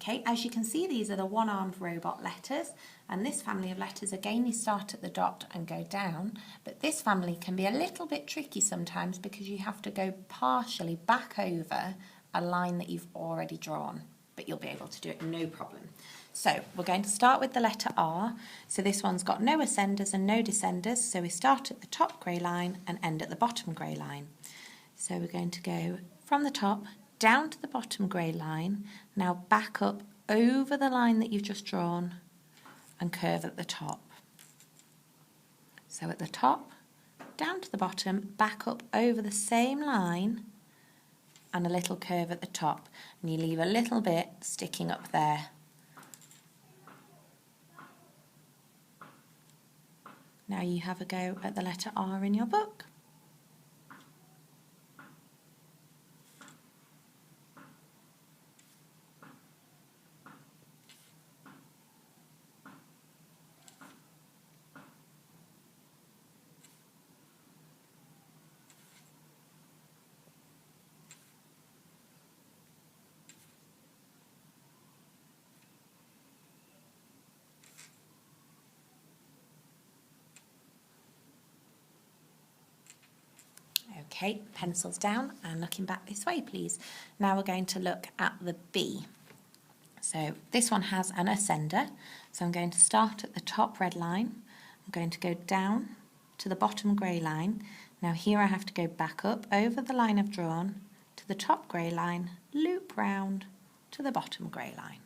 Okay, as you can see, these are the one-armed robot letters, and this family of letters, again, you start at the dot and go down, but this family can be a little bit tricky sometimes because you have to go partially back over a line that you've already drawn, but you'll be able to do it no problem. So we're going to start with the letter R. So this one's got no ascenders and no descenders, so we start at the top grey line and end at the bottom grey line. So we're going to go from the top down to the bottom grey line, now back up over the line that you've just drawn and curve at the top. So at the top, down to the bottom, back up over the same line and a little curve at the top, and you leave a little bit sticking up there. Now you have a go at the letter R in your book. Okay, pencils down and looking back this way, please. Now we're going to look at the B. So this one has an ascender. So I'm going to start at the top red line. I'm going to go down to the bottom grey line. Now here I have to go back up over the line I've drawn to the top grey line, loop round to the bottom grey line.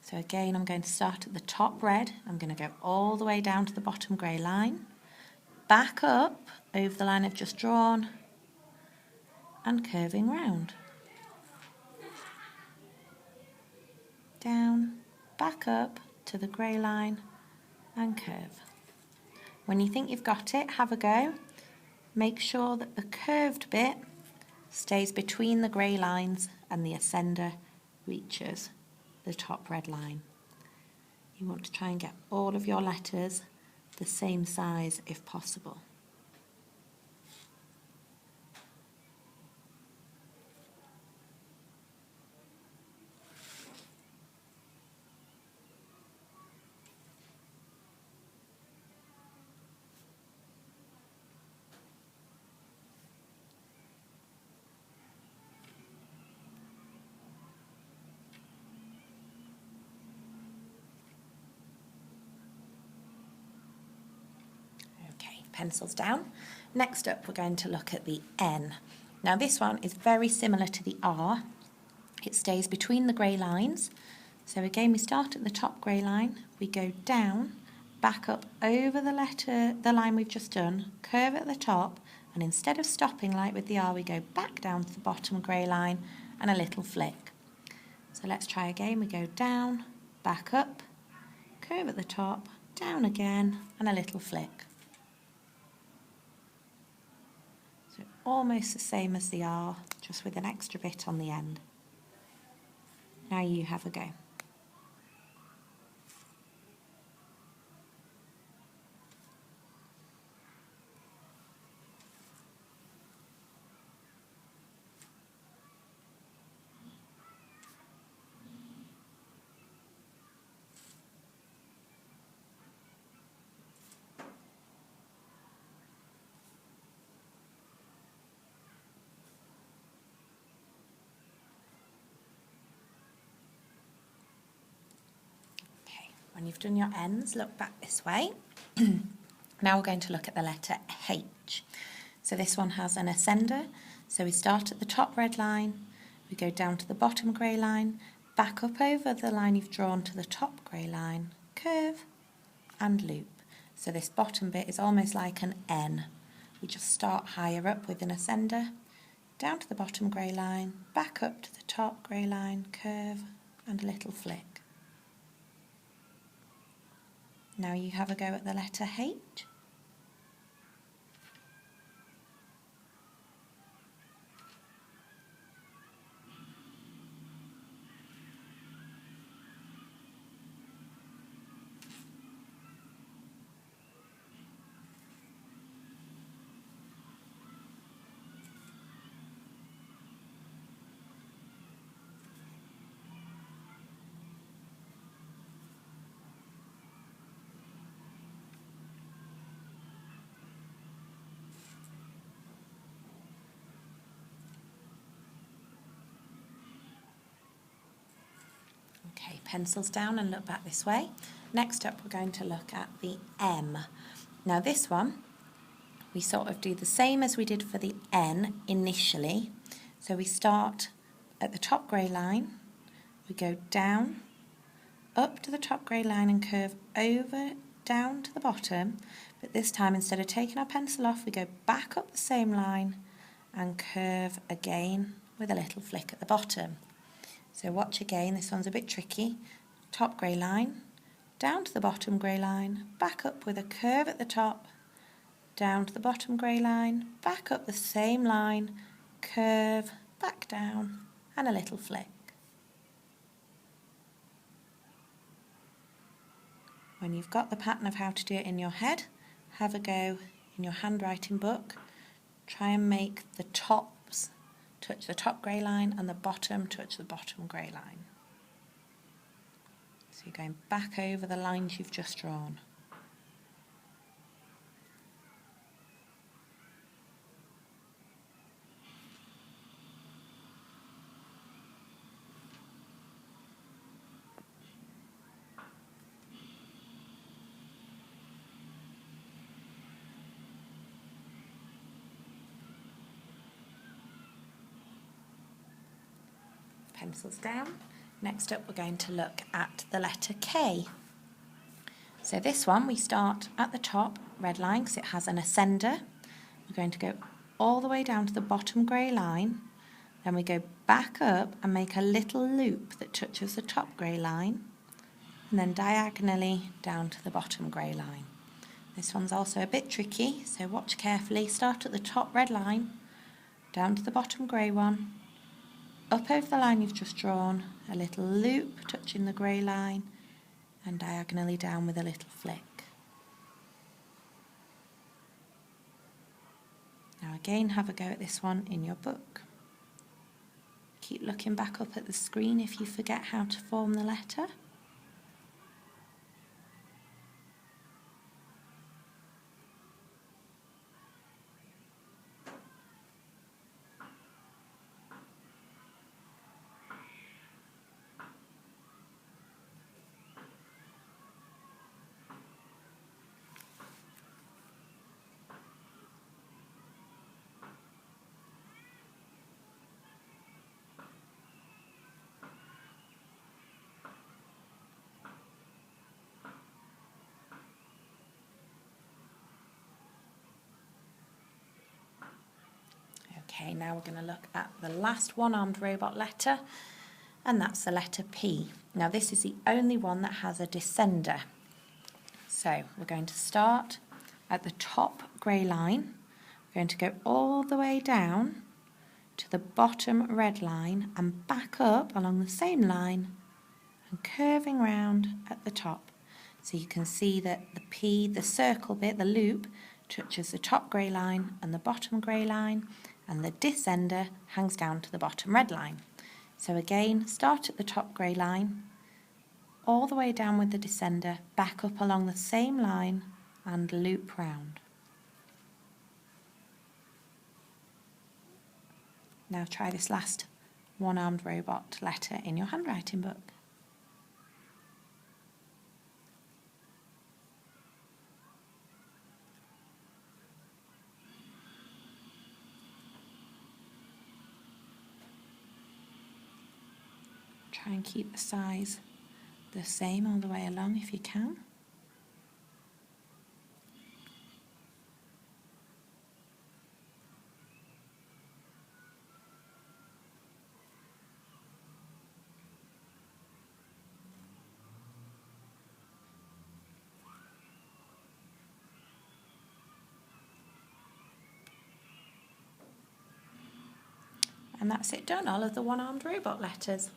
So again, I'm going to start at the top red. I'm going to go all the way down to the bottom grey line, back up over the line I've just drawn and curving round. Down, back up to the grey line and curve. When you think you've got it, have a go. Make sure that the curved bit stays between the grey lines and the ascender reaches the top red line. You want to try and get all of your letters the same size if possible. Pencils down. Next up, we're going to look at the N. Now this one is very similar to the R. It stays between the grey lines. So again, we start at the top grey line, we go down, back up over the line we've just done, curve at the top, and instead of stopping like with the R, we go back down to the bottom grey line and a little flick. So let's try again. We go down, back up, curve at the top, down again, and a little flick. Almost the same as the R, just with an extra bit on the end. Now you have a go. When you've done your ends, look back this way. Now we're going to look at the letter H. So this one has an ascender. So we start at the top red line, we go down to the bottom grey line, back up over the line you've drawn to the top grey line, curve and loop. So this bottom bit is almost like an N. We just start higher up with an ascender, down to the bottom grey line, back up to the top grey line, curve and a little flick. Now you have a go at the letter H. Okay, pencils down and look back this way. Next up, we're going to look at the M. Now this one, we sort of do the same as we did for the N initially. So we start at the top grey line, we go down, up to the top grey line and curve over, down to the bottom. But this time, instead of taking our pencil off, we go back up the same line and curve again with a little flick at the bottom. So watch again, this one's a bit tricky. Top grey line, down to the bottom grey line, back up with a curve at the top, down to the bottom grey line, back up the same line, curve, back down, and a little flick. When you've got the pattern of how to do it in your head, have a go in your handwriting book. Try and make the tops touch the top grey line and the bottom touch the bottom grey line. So you're going back over the lines you've just drawn. Pencils down. Next up, we're going to look at the letter K. So this one, we start at the top, red line, because it has an ascender. We're going to go all the way down to the bottom grey line. Then we go back up and make a little loop that touches the top grey line. And then diagonally down to the bottom grey line. This one's also a bit tricky, so watch carefully. Start at the top red line, down to the bottom grey one, up over the line you've just drawn, a little loop touching the grey line, and diagonally down with a little flick. Now again, have a go at this one in your book. Keep looking back up at the screen if you forget how to form the letter. Okay, now we're going to look at the last one-armed robot letter, and that's the letter P. Now this is the only one that has a descender. So we're going to start at the top grey line. We're going to go all the way down to the bottom red line and back up along the same line and curving round at the top. So you can see that the P, the circle bit, the loop, touches the top grey line and the bottom grey line, and the descender hangs down to the bottom red line. So again, start at the top grey line, all the way down with the descender, back up along the same line and loop round. Now try this last one-armed robot letter in your handwriting book. Try and keep the size the same all the way along if you can. And that's it done, all of the one-armed robot letters.